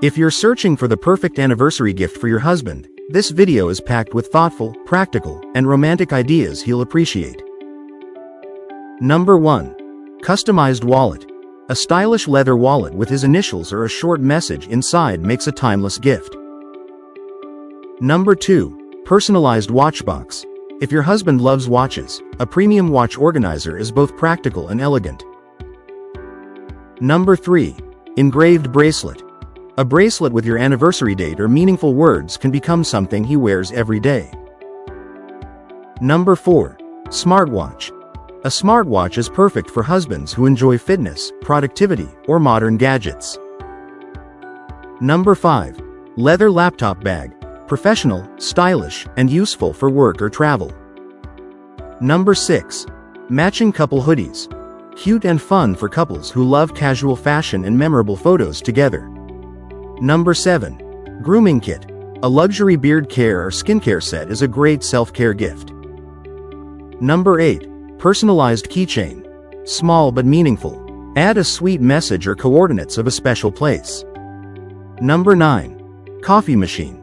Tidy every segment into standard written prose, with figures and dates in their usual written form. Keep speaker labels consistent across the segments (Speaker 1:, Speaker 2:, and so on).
Speaker 1: If you're searching for the perfect anniversary gift for your husband, this video is packed with thoughtful, practical, and romantic ideas he'll appreciate. Number 1. Customized wallet. A stylish leather wallet with his initials or a short message inside makes a timeless gift. Number 2. Personalized watch box. If your husband loves watches, a premium watch organizer is both practical and elegant. Number 3. Engraved bracelet. A bracelet with your anniversary date or meaningful words can become something he wears every day. Number 4. Smartwatch. A smartwatch is perfect for husbands who enjoy fitness, productivity, or modern gadgets. Number 5. Leather laptop bag. Professional, stylish, and useful for work or travel. Number 6. Matching couple hoodies. Cute and fun for couples who love casual fashion and memorable photos together. Number 7. Grooming kit. A luxury beard care or skincare set is a great self-care gift. Number 8. Personalized keychain. Small but meaningful. Add a sweet message or coordinates of a special place. Number 9. Coffee machine.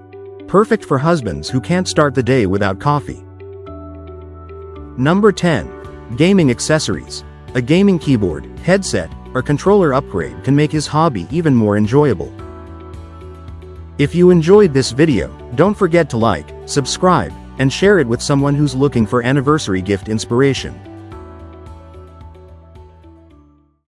Speaker 1: Perfect for husbands who can't start the day without coffee. Number 10. Gaming accessories. A gaming keyboard, headset, or controller upgrade can make his hobby even more enjoyable. If you enjoyed this video, don't forget to like, subscribe, and share it with someone who's looking for anniversary gift inspiration.